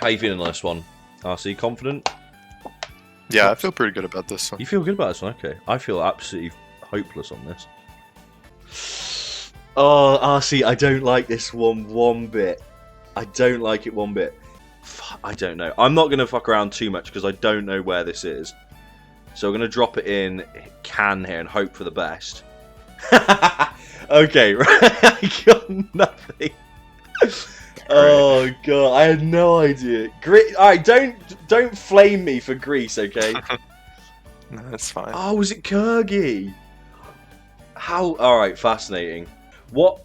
How you feeling on this one? RC, confident? Yeah, I feel pretty good about this one. You feel good about this one? Okay. I feel absolutely hopeless on this. Oh, RC, I don't like this one bit. I don't like it one bit. I don't know. I'm not going to fuck around too much because I don't know where this is. So we're going to drop it in can here and hope for the best. Okay, right. I got nothing. Oh god, I had no idea. Alright, don't flame me for Greece, okay? No, that's fine. Oh, was it Kyrgyz? How? Alright, fascinating. What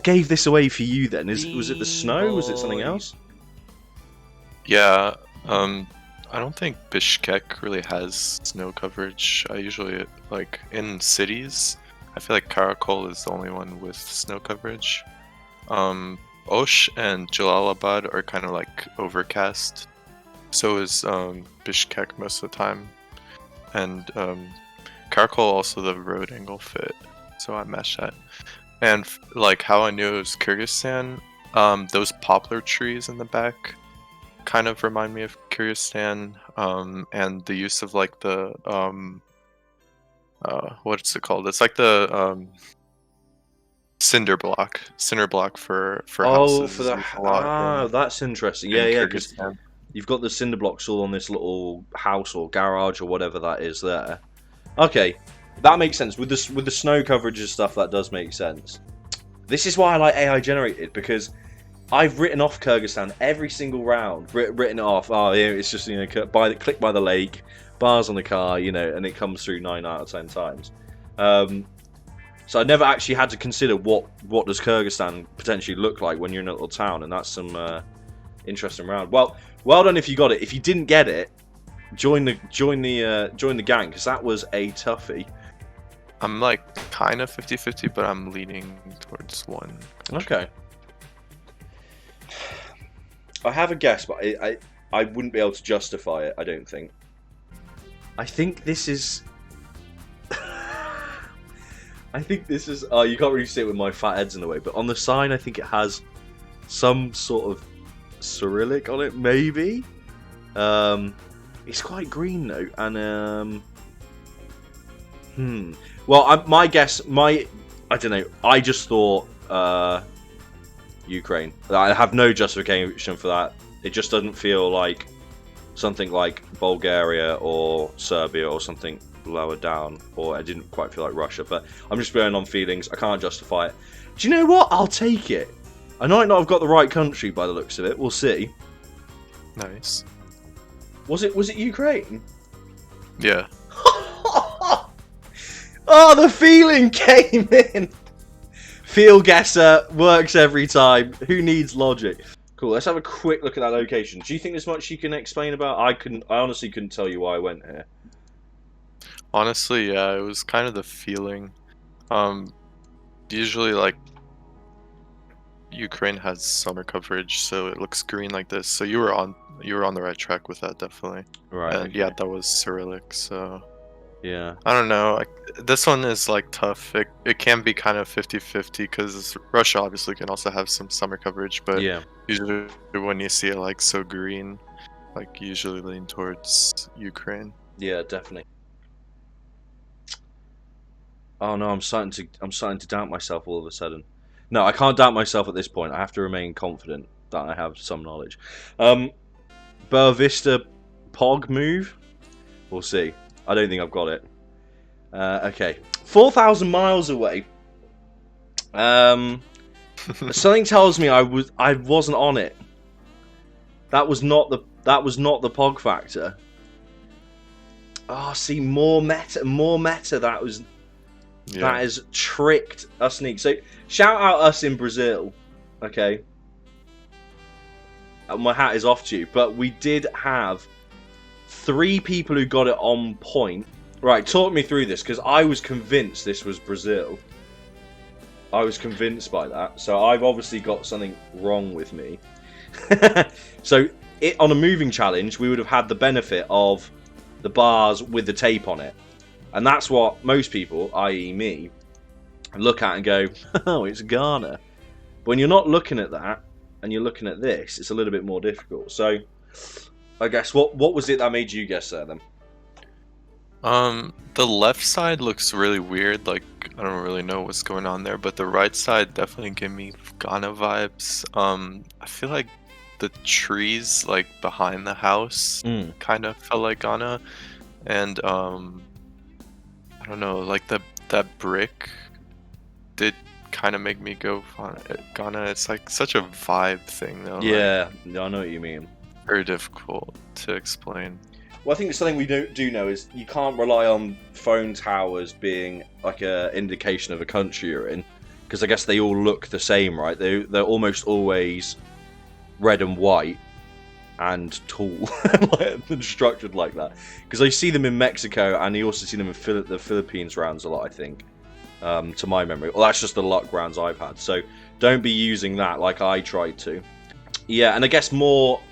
gave this away for you then? Was it the snow? Was it something else? Yeah, I don't think Bishkek really has snow coverage. I usually, like, in cities, I feel like Karakol is the only one with snow coverage. Osh and Jalalabad are kind of like overcast. So is Bishkek most of the time. And Karakol also the road angle fit. So I meshed that. And like how I knew it was Kyrgyzstan, those poplar trees in the back kind of remind me of Kyrgyzstan. And the use of like the what's it called? It's like the cinder block for houses. For the that's interesting. Yeah, because you've got the cinder blocks all on this little house or garage or whatever that is there. Okay, that makes sense with the snow coverage and stuff. That does make sense. This is why I like AI generated, because I've written off Kyrgyzstan every single round. Written it off. Oh, yeah, it's just, you know, click by the lake, bars on the car, you know, and it comes through 9 out of 10 times. So I never actually had to consider what does Kyrgyzstan potentially look like when you're in a little town, and that's some interesting round. Well done if you got it. If you didn't get it, join the gang, because that was a toughie. I'm like kind of 50-50, but I'm leaning towards one. Okay. I have a guess, but I wouldn't be able to justify it, I don't think. I think this is... Oh, you can't really see it with my fat head's in the way, but on the sign I think it has some sort of Cyrillic on it, maybe? It's quite green though, and well, my guess, I don't know, I just thought Ukraine. I have no justification for that. It just doesn't feel like something like Bulgaria or Serbia or something lower down, or I didn't quite feel like Russia, but I'm just going on feelings. I can't justify it. Do you know what? I'll take it. I might not have got the right country by the looks of it. We'll see. Nice. Was it Ukraine? Yeah. Oh, the feeling came in. Geoguessr works every time. Who needs logic? Cool. Let's have a quick look at that location. Do you think there's much you can explain about? I honestly couldn't tell you why I went here. Honestly, yeah, it was kind of the feeling. Usually, like, Ukraine has summer coverage, so it looks green like this. So you were on the right track with that, definitely. Right. And okay. yeah, that was Cyrillic. So yeah, I don't know. Like, this one is like tough. It can be kind of 50-50 because Russia obviously can also have some summer coverage, but yeah, usually when you see it like so green, like you usually lean towards Ukraine. yeah, definitely. Oh no, I'm starting to doubt myself all of a sudden. No, I can't doubt myself at this point. I have to remain confident that I have some knowledge. Bella Vista Pog move? We'll see. I don't think I've got it. Okay. 4,000 miles away. Something tells me I wasn't on it. That was not the Pog factor. Oh, see, more meta. That was... Yeah. That has tricked us, Nick. So, shout out us in Brazil, okay? My hat is off to you. But we did have 3 people who got it on point. Right, talk me through this, because I was convinced this was Brazil. I was convinced by that. So, I've obviously got something wrong with me. So, on a moving challenge, we would have had the benefit of the bars with the tape on it. And that's what most people, i.e. me, look at and go, oh, it's Ghana. But when you're not looking at that, and you're looking at this, it's a little bit more difficult. So, I guess what was it that made you guess there then? The left side looks really weird. Like I don't really know what's going on there, but the right side definitely give me Ghana vibes. I feel like the trees like behind the house kind of felt like Ghana, and I don't know, like that brick did kind of make me go Ghana. It's like such a vibe thing though. Yeah, I know what you mean. Very difficult to explain. Well, I think something we do know is you can't rely on phone towers being like an indication of a country you're in, because I guess they all look the same, right? They're almost always red and white and tall, and structured like that. Because I see them in Mexico, and you also see them in the Philippines rounds a lot, I think, to my memory. Well, that's just the luck rounds I've had. So don't be using that like I tried to. Yeah, and I guess more.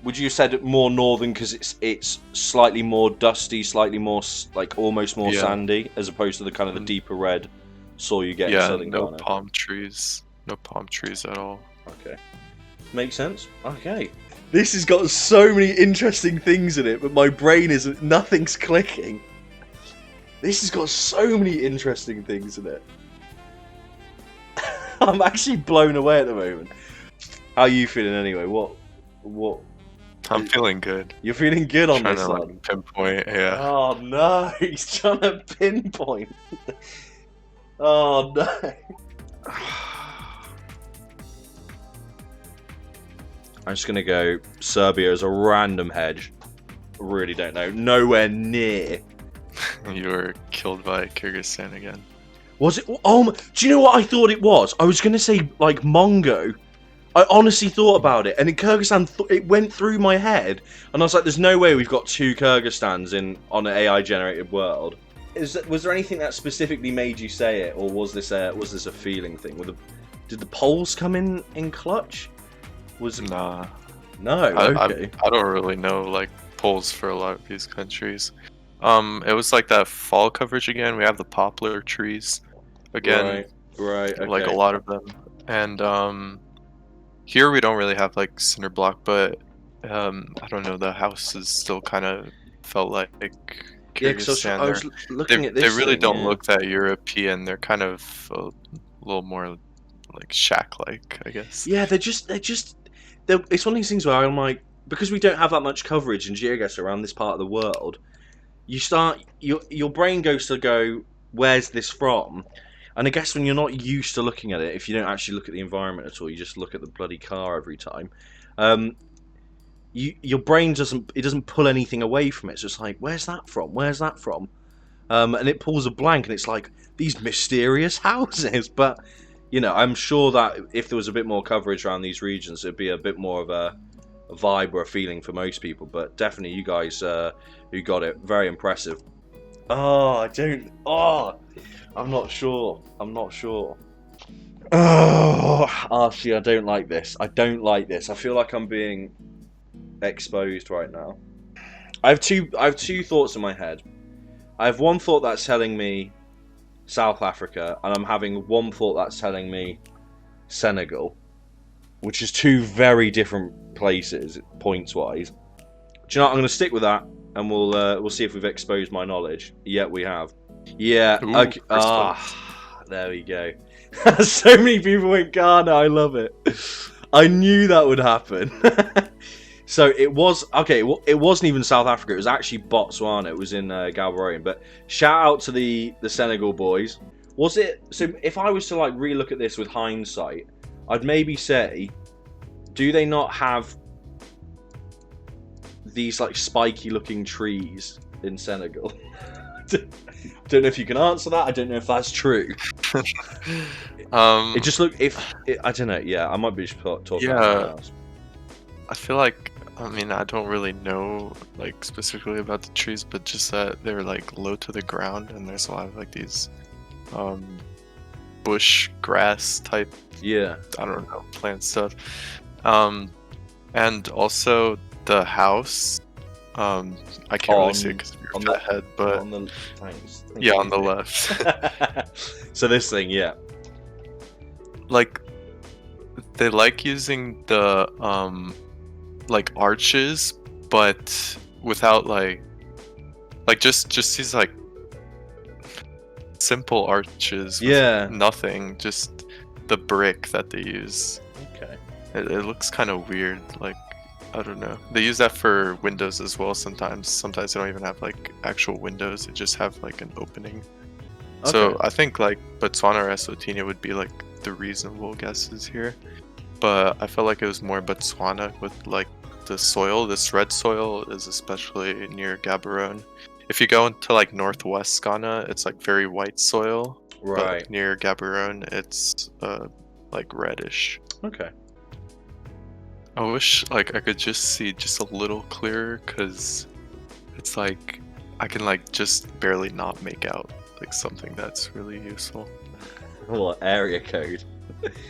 Would you have said more northern because it's slightly more dusty, slightly more like almost more sandy, as opposed to the kind of the deeper red soil you get in southern Ghana? No palm trees at all. Okay, makes sense. Okay, this has got so many interesting things in it, but my brain nothing's clicking. This has got so many interesting things in it. I'm actually blown away at the moment. How are you feeling anyway? What? I'm feeling good. You're feeling good on trying this to, one? like, pinpoint, yeah. Oh no, he's trying to pinpoint. Oh no. I'm just gonna go Serbia as a random hedge. Really don't know. Nowhere near. You were killed by Kyrgyzstan again. Was it? Oh, do you know what I thought it was? I was gonna say like Mongo. I honestly thought about it, and in Kyrgyzstan, it went through my head, and I was like, "There's no way we've got two Kyrgyzstans on an AI-generated world." Was there anything that specifically made you say it, or was this a feeling thing? Did the Poles come in clutch? Nah. No. Okay. I don't really know like polls for a lot of these countries. It was like that fall coverage again. We have the poplar trees again. Right. Okay. Like a lot of them, and here we don't really have like cinder block, but I don't know. The houses still kind of felt like Kyrgyzstan. I was looking at this. They really don't look that European. They're kind of a little more like shack-like, I guess. Yeah, it's one of these things where I'm like, because we don't have that much coverage in Geoguessr around this part of the world, your brain goes to go, where's this from? And I guess when you're not used to looking at it, if you don't actually look at the environment at all, you just look at the bloody car every time. Your brain doesn't pull anything away from it. So it's like, where's that from? Where's that from? And it pulls a blank, and it's like these mysterious houses. But I'm sure that if there was a bit more coverage around these regions, it'd be a bit more of a vibe or a feeling for most people. But definitely, you guys who got it, very impressive. I'm not sure. Oh, Archie, I don't like this. I feel like I'm being exposed right now. I have two thoughts in my head. I have one thought that's telling me South Africa, and I'm having one thought that's telling me Senegal, which is two very different places points-wise. Do you know what? I'm going to stick with that, and we'll see if we've exposed my knowledge. Yeah, we have. Yeah. Ooh, okay. There we go. So many people went Ghana. I love it. I knew that would happen. So it was okay. Well, it wasn't even South Africa. It was actually Botswana. It was in Gaborone. But shout out to the Senegal boys. Was it? So if I was to like relook at this with hindsight, I'd maybe say, do they not have these like spiky looking trees in Senegal? Don't know if you can answer that. I don't know if that's true. It just looked I don't know. Yeah, I might be just talking about something else. I feel like, I don't really know like specifically about the trees, but just that they're like low to the ground, and there's a lot of like these bush grass type, I don't know, plant stuff, and also the house. I can't really see it because of your fat head, but on the left. So this thing, yeah, like they like using the like arches, but without like just these like simple arches with Yeah. nothing, just the brick that they use. Okay. It looks kind of weird, like I don't know. They use that for windows as well sometimes. Sometimes they don't even have like actual windows, they just have like an opening. So I think like Botswana or Eswatini would be like the reasonable guesses here. But I felt like it was more Botswana with like the soil. This red soil is especially near Gaborone. If you go into like northwest Ghana, it's like very white soil. Right. But near Gaborone, it's like reddish. Okay. I wish like I could just see just a little clearer, because it's like I can like just barely not make out like something that's really useful. What area code?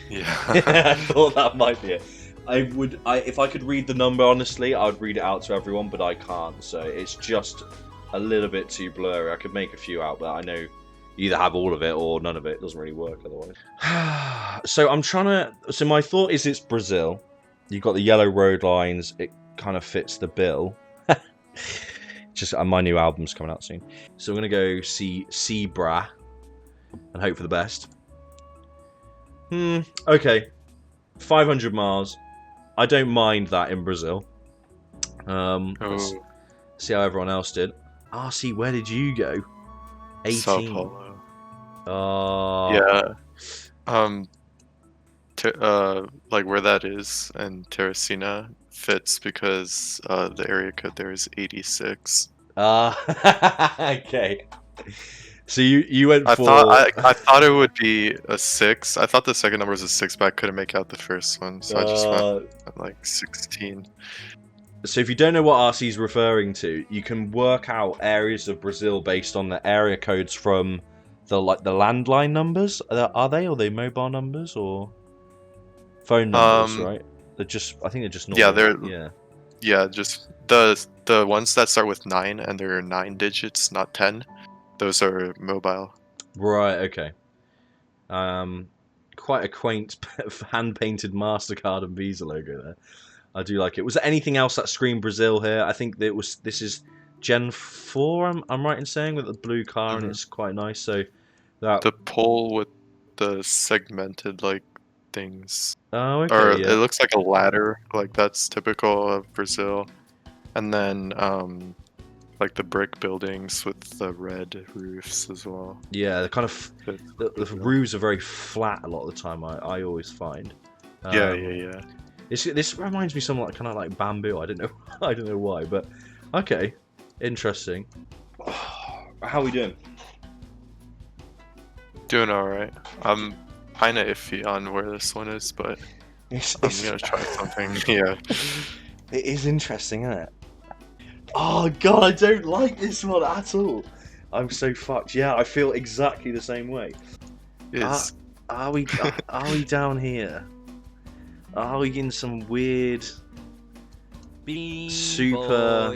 Yeah. I thought that might be it. If I could read the number honestly, I would read it out to everyone, but I can't. So it's just a little bit too blurry. I could make a few out, but I know you either have all of it or none of it. It doesn't really work otherwise. So I'm trying to. So my thought is it's Brazil. You've got the yellow road lines. It kind of fits the bill. Just my new album's coming out soon, so I'm gonna go see Sebra and hope for the best. Okay. 500 miles. I don't mind that in Brazil. Let's see how everyone else did. RC, where did you go? 18. Sao Paulo. Oh. Yeah. Like where that is, and Teresina fits because the area code there is 86. Okay. So you went for. I thought it would be a 6. I thought the second number was a 6, but I couldn't make out the first one, so I just went at like 16. So if you don't know what RC is referring to, you can work out areas of Brazil based on the area codes from the landline numbers. Are they mobile numbers or phone numbers? Right? I think they're just normal. Yeah, just the ones that start with 9 and they're 9 digits, not 10. Those are mobile. Right, okay. Quite a quaint hand-painted MasterCard and Visa logo there. I do like it. Was there anything else that screamed Brazil here? I think this is Gen 4, I'm right in saying, with the blue car, and it's quite nice. So that the pole with the segmented like things. Oh, okay. Or yeah. it looks like a ladder, like that's typical of Brazil. And then like the brick buildings with the red roofs as well. Yeah, the kind of the roofs are very flat a lot of the time. I always find. Yeah. This reminds me somewhat kind of like bamboo. I don't know why, but okay, interesting. How are we doing? Doing all right. I'm kind of iffy on where this one is, but I'm gonna try something. Yeah. It is interesting, isn't it? Oh god, I don't like this one at all. I'm so fucked. Yeah, I feel exactly the same way. Are we down here? Are we in some weird super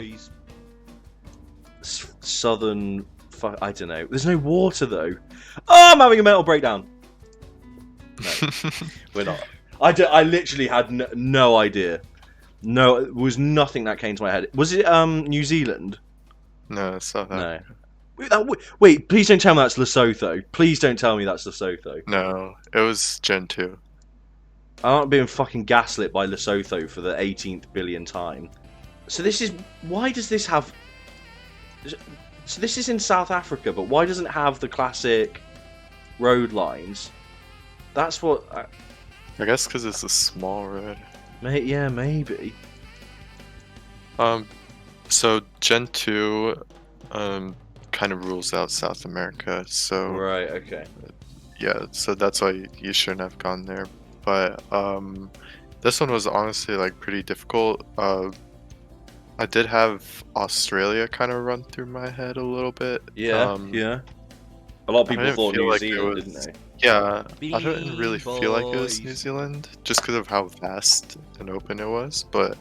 southern? I don't know. There's no water though. Oh, I'm having a mental breakdown. No, we're not. I literally had no idea. No, it was nothing that came to my head. Was it New Zealand? No, it's South Africa. No. Wait, please don't tell me that's Lesotho. Please don't tell me that's Lesotho. No, it was Gen 2. I'm not being fucking gaslit by Lesotho for the 18th billion time. So why does this have... So this is in South Africa, but why doesn't it have the classic road lines? That's what... I guess because it's a small road. Yeah, maybe. So Gen 2 kind of rules out South America, so... Right, okay. Yeah, so that's why you shouldn't have gone there. But this one was honestly like pretty difficult. I did have Australia kind of run through my head a little bit. Yeah, yeah. A lot of people thought New Zealand, didn't they? Yeah, I didn't really feel like it was New Zealand, just because of how vast and open it was. But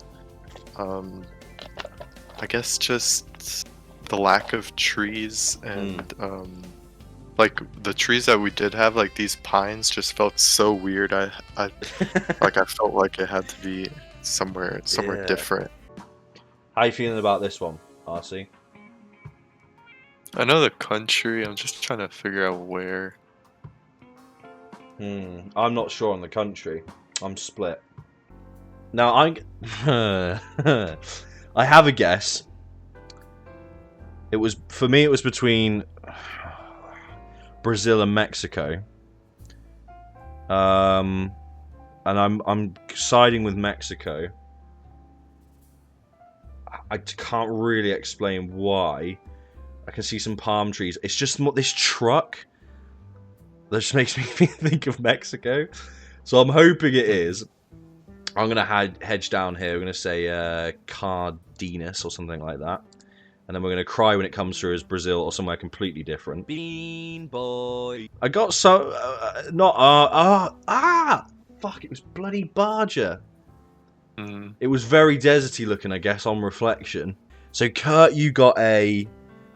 I guess just the lack of trees and like the trees that we did have, like these pines, just felt so weird. I like I felt like it had to be somewhere Yeah. different. How you feeling about this one, RC? I know the country. I'm just trying to figure out where. I'm not sure on the country. I'm split. Now I have a guess. It was for me. It was between Brazil and Mexico. And I'm siding with Mexico. I can't really explain why. I can see some palm trees. It's just this truck that just makes me think of Mexico. So I'm hoping it is. I'm going to hedge down here. We're going to say Cardenas or something like that. And then we're going to cry when it comes through as Brazil or somewhere completely different. Bean boy. I got so... fuck, it was bloody Barger. It was very deserty looking, I guess, on reflection. So, Kurt, you got a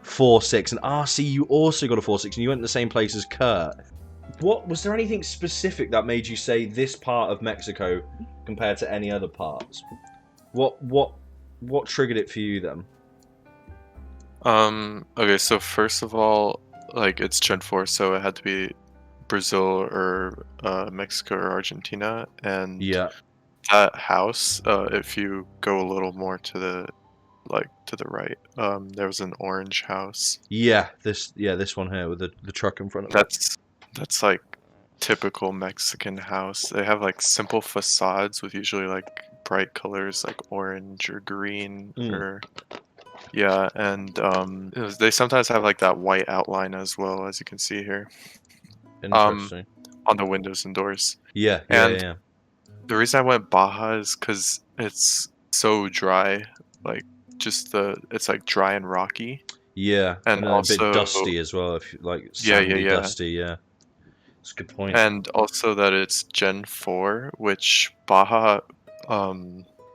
4-6. And RC, you also got a 4-6. And you went to the same place as Kurt. What was there anything specific that made you say this part of Mexico compared to any other parts? What triggered it for you then? Okay, so first of all, like it's Gen 4, so it had to be Brazil or Mexico or Argentina, and Yeah. that house, if you go a little more to the right, there was an orange house. Yeah, this one here with the truck in front of it. That's like typical Mexican house. They have like simple facades with usually like bright colors like orange or green or yeah, and they sometimes have like that white outline as well, as you can see here. Interesting. On the windows and doors. Yeah. The reason I went Baja is because it's so dry, like it's like dry and rocky. Yeah, and also a also bit dusty as well. If you like sandy, dusty. Yeah, that's a good point. And also that it's Gen 4, which Baja,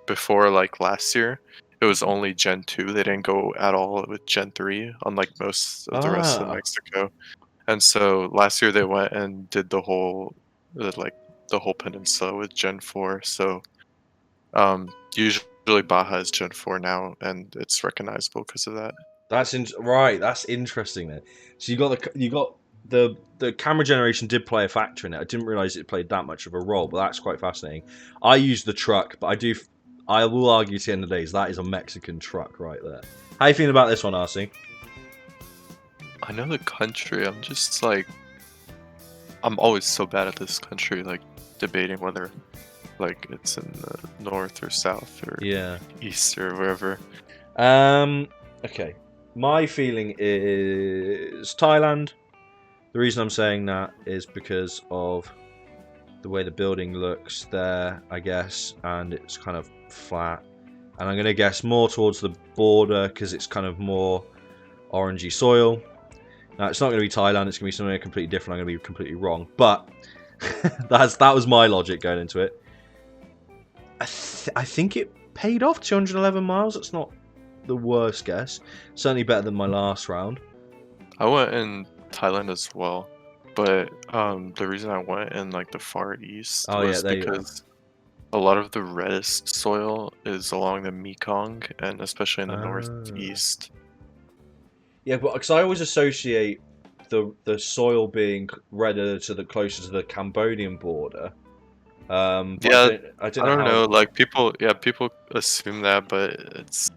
before like last year, it was only Gen 2. They didn't go at all with Gen 3, unlike most of the rest of Mexico. And so last year they went and did the whole peninsula with Gen 4. So usually Baja is Gen 4 now, and it's recognizable because of that. That's right. That's interesting then. So you got the camera generation did play a factor in it. I didn't realize it played that much of a role, but that's quite fascinating. I use the truck, but I will argue to the end of the days that is a Mexican truck right there. How you feeling about this one, RC? I know the country. I'm just like, I'm always so bad at this country, like debating whether like it's in the north or south or east or wherever. Okay. My feeling is Thailand. The reason I'm saying that is because of the way the building looks there, I guess, and it's kind of flat. And I'm going to guess more towards the border because it's kind of more orangey soil. Now, it's not going to be Thailand. It's going to be somewhere completely different. I'm going to be completely wrong. But that was my logic going into it. I think it paid off 211 miles. That's not the worst guess. Certainly better than my last round. I went in Thailand as well, but the reason I went in like the Far East was because a lot of the reddest soil is along the Mekong, and especially in the northeast. Yeah, but because I always associate the soil being redder closer to the Cambodian border. Yeah, I don't know. Like people assume that, but it's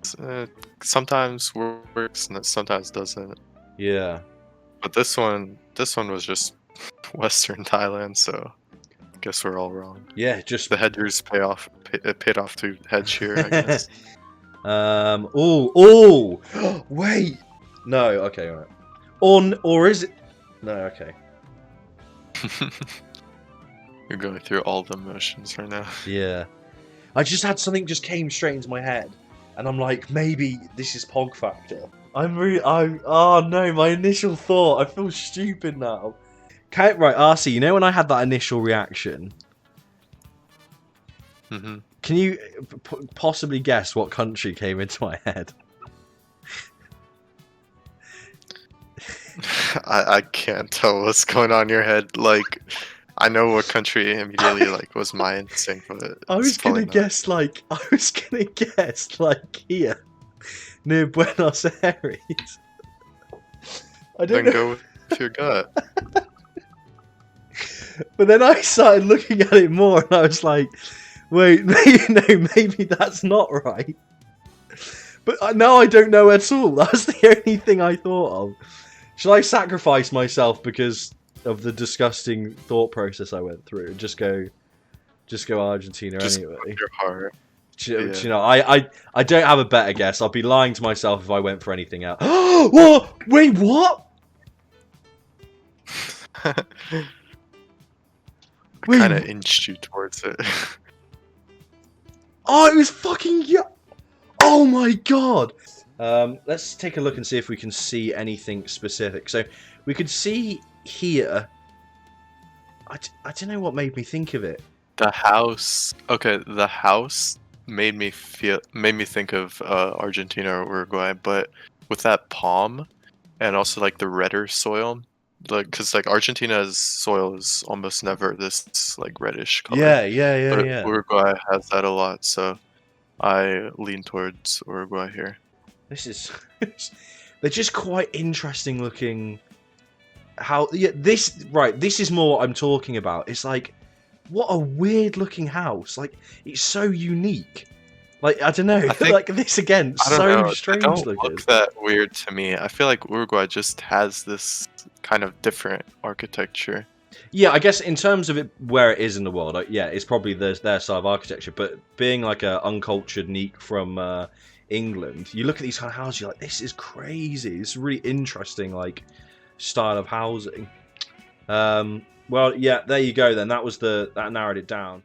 sometimes works and it sometimes doesn't. Yeah. But this one was just Western Thailand, so I guess we're all wrong. Yeah, just the hedgers paid off to hedge here, I guess. Wait. No. Okay. All right. Or is it? No. Okay. You're going through all the emotions right now. Yeah. I just had something just came straight into my head. And I'm like, maybe this is Pog Factor. Oh no, my initial thought. I feel stupid now. Right, RC, you know when I had that initial reaction? Mm-hmm. Can you possibly guess what country came into my head? I can't tell what's going on in your head. Like, I know what country immediately like was my instinct, but I it's was gonna probably not. guess like here near Buenos Aires. I don't Then know, go with your gut. but then I started looking at it more, and I was like, wait, maybe that's not right. But now I don't know at all. That was the only thing I thought of. Should I sacrifice myself because of the disgusting thought process I went through? And just go Argentina Just anyway. with your heart. Do you know, I don't have a better guess. I'll be lying to myself if I went for anything else. What? Wait, what? Wait, Kind of inched you towards it. oh, it was fucking oh my god. Let's take a look and see if we can see anything specific. So we could see here. I don't know what made me think of it. The house. Okay, the house made me think of Argentina or Uruguay, but with that palm and also like the redder soil, like because like Argentina's soil is almost never this like reddish color, but Yeah. Uruguay has that a lot, so I lean towards Uruguay here. This is they're just quite interesting looking. How this is more what I'm talking about. It's like, what a weird looking house. Like, it's so unique. Like, I don't know. I think, like this again, I don't so know. strange They don't looking. look that weird to me. I feel like Uruguay just has this kind of different architecture. Yeah, I guess in terms of it where it is in the world, yeah, it's probably their style of architecture. But being like a uncultured neek from England, you look at these kind of houses, you're like, this is crazy. It's really interesting, like, style of housing. Well, yeah, there you go then. That narrowed it down.